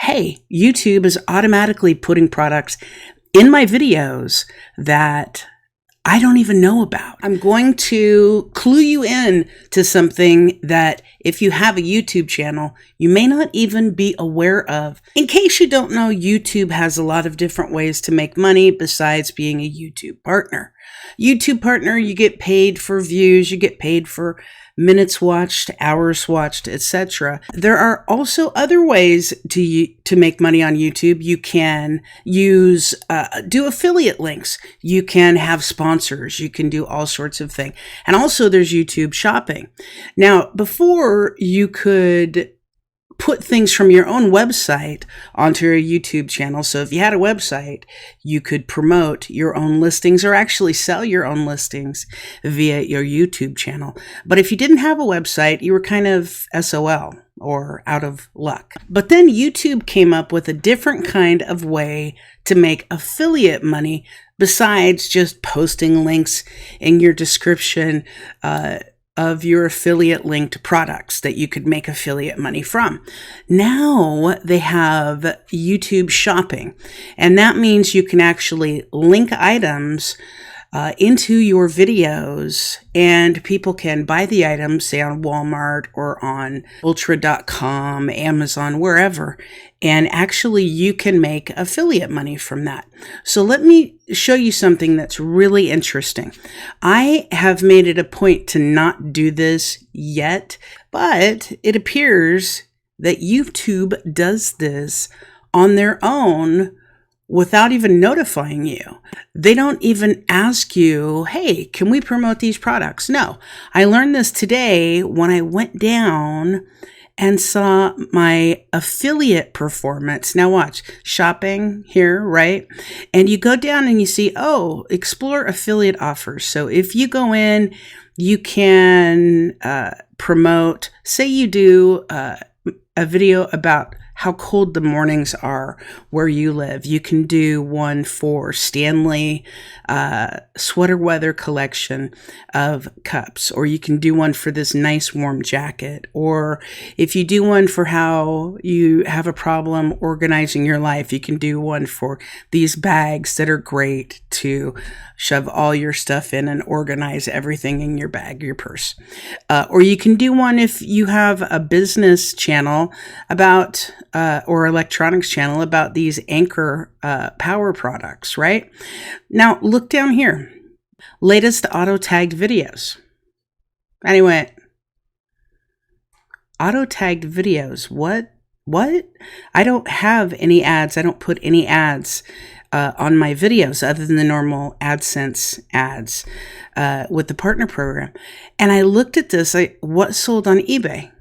hey, YouTube is automatically putting products in my videos that I don't even know about. I'm going to clue you in to something that if you have a YouTube channel, you may not even be aware of. In case you don't know, YouTube has a lot of different ways to make money besides being a YouTube partner. YouTube partner, you get paid for views, you get paid for minutes watched, hours watched, etc. There are also other ways to make money on YouTube. You can do affiliate links. You can have sponsors. You can do all sorts of things. And also there's YouTube shopping. Now, before you could put things from your own website onto your YouTube channel. So if you had a website, you could promote your own listings or actually sell your own listings via your YouTube channel. But if you didn't have a website, you were kind of SOL or out of luck. But then YouTube came up with a different kind of way to make affiliate money besides just posting links in your description, of your affiliate linked products that you could make affiliate money from. Now they have YouTube shopping, and that means you can actually link items into your videos, and people can buy the items, say on Walmart or on ultra.com, Amazon, wherever, and actually you can make affiliate money from that. So let me show you something that's really interesting. I have made it a point to not do this yet, but it appears that YouTube does this on their own without even notifying you. They don't even ask you, hey, can we promote these products? No, I learned this today when I went down and saw my affiliate performance. Now watch, shopping here, right? And you go down and you see, oh, explore affiliate offers. So if you go in, you can promote, say you do a video about how cold the mornings are where you live. You can do one for Stanley sweater weather collection of cups, or you can do one for this nice warm jacket. Or if you do one for how you have a problem organizing your life, you can do one for these bags that are great to shove all your stuff in and organize everything in your bag, your purse. Or you can do one if you have a business channel about or electronics channel about these Anchor power products, right? Now, look down here. Latest auto-tagged videos. Anyway, auto-tagged videos. What? I don't have any ads. I don't put any ads on my videos other than the normal AdSense ads with the partner program. And I looked at this, what sold on eBay?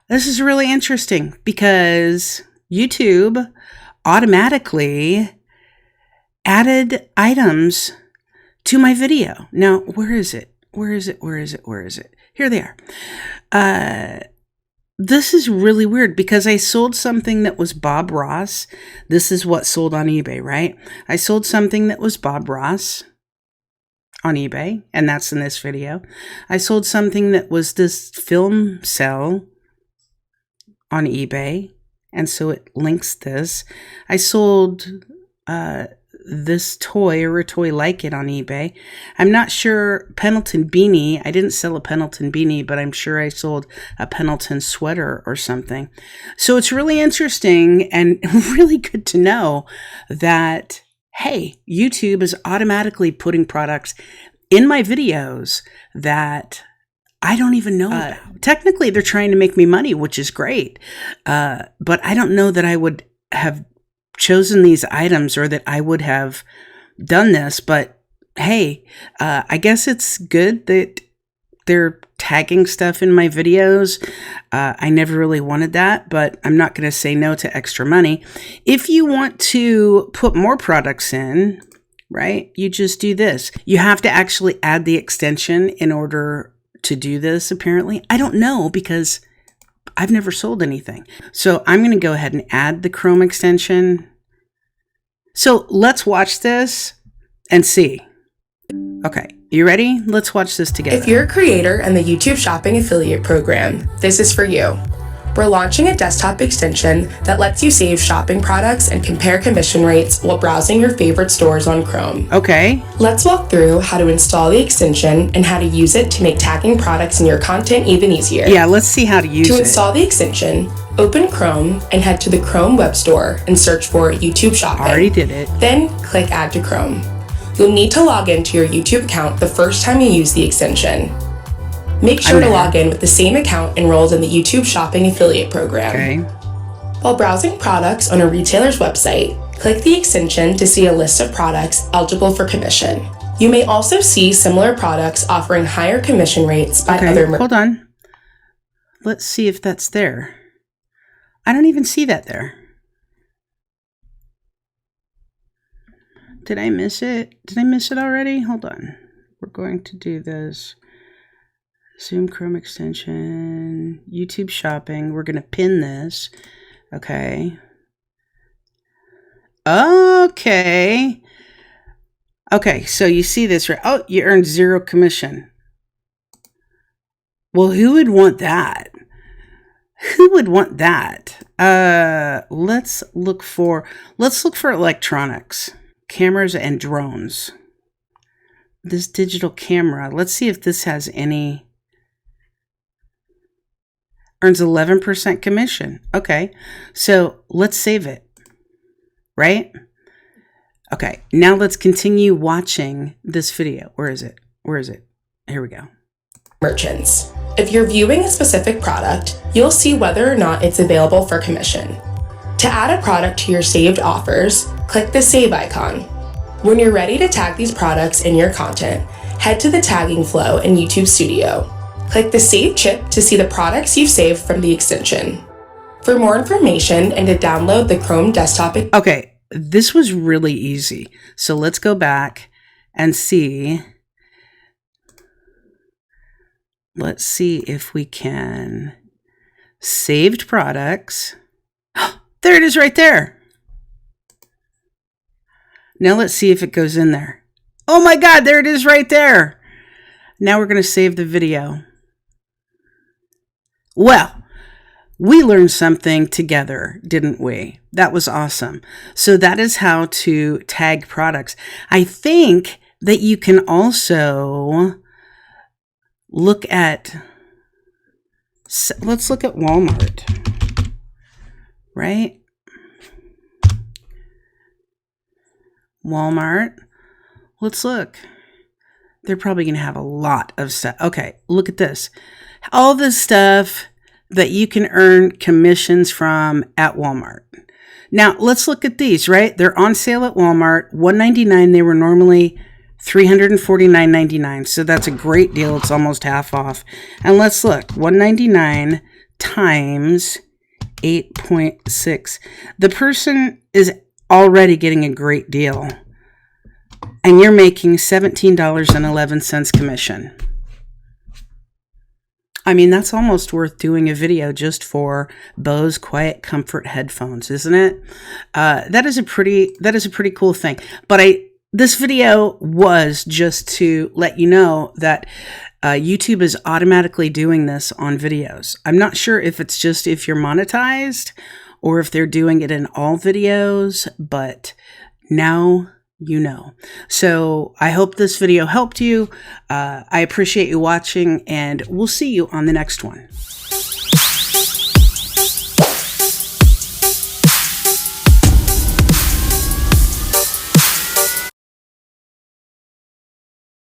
This is really interesting because YouTube automatically added items to my video. Now, where is it? Here they are. This is really weird because I sold something that was Bob Ross. This is what sold on eBay, right? I sold something that was Bob Ross on eBay, and that's in this video. I sold something that was this film cell on eBay, and so it links this. I sold this toy or a toy like it on eBay. I'm not sure. Pendleton beanie. I didn't sell a Pendleton beanie, but I'm sure I sold a Pendleton sweater or something. So it's really interesting and really good to know that, hey, YouTube is automatically putting products in my videos that I don't even know about. Technically, they're trying to make me money, which is great. But I don't know that I would have chosen these items or that I would have done this. But hey, I guess it's good that they're tagging stuff in my videos. I never really wanted that, but I'm not going to say no to extra money. If you want to put more products in, right, you just do this. You have to actually add the extension in order to do this, apparently. I don't know because I've never sold anything. So I'm going to go ahead and add the Chrome extension. So let's watch this and see. Okay, you ready? Let's watch this together. If you're a creator and the YouTube Shopping Affiliate Program, this is for you. We're launching a desktop extension that lets you save shopping products and compare commission rates while browsing your favorite stores on Chrome. Okay. Let's walk through how to install the extension and how to use it to make tagging products in your content even easier. Yeah, let's see how to use it. To install the extension, open Chrome and head to the Chrome Web Store and search for YouTube Shopping. Already did it. Then click Add to Chrome. You'll need to log into your YouTube account the first time you use the extension. Make sure to log in with the same account enrolled in the YouTube Shopping Affiliate Program. Okay. While browsing products on a retailer's website, click the extension to see a list of products eligible for commission. You may also see similar products offering higher commission rates by other merchants. Hold on. Let's see if that's there. I don't even see that there. Did I miss it? Did I miss it already? Hold on. We're going to do this. Zoom Chrome extension, YouTube Shopping. We're going to pin this. Okay. Okay. Okay, so you see this, right? Oh, you earned 0 commission. Well, who would want that? Who would want that? Let's look for electronics, cameras and drones. This digital camera. Let's see if this has any. Earns 11% commission. Okay, so let's save it. Right? Okay, now let's continue watching this video. Where is it? Where is it? Here we go. Merchants. If you're viewing a specific product, you'll see whether or not it's available for commission. To add a product to your saved offers, click the save icon. When you're ready to tag these products in your content, head to the tagging flow in YouTube Studio. Click the save chip to see the products you've saved from the extension. For more information and to download the Chrome desktop. Okay, this was really easy. So let's go back and see. Let's see if we can saved products. There it is right there. Now let's see if it goes in there. Oh my God, there it is right there. Now we're going to save the video. Well, we learned something together, didn't we? That was awesome. So that is how to tag products. I think that you can also look at, let's look at Walmart, right? Walmart. Let's look. They're probably going to have a lot of stuff. Okay, look at this. All the stuff that you can earn commissions from at Walmart. Now, let's look at these, right? They're on sale at Walmart. $199. They were normally $349.99. So that's a great deal. It's almost half off. And let's look. $199 times 8.6. The person is already getting a great deal. And you're making $17.11 commission. I mean, that's almost worth doing a video just for Bose Quiet Comfort headphones, isn't it? That is a pretty cool thing. But this video was just to let you know that YouTube is automatically doing this on videos. I'm not sure if it's just if you're monetized or if they're doing it in all videos, but now you know. So I hope this video helped you. I appreciate you watching, and we'll see you on the next one.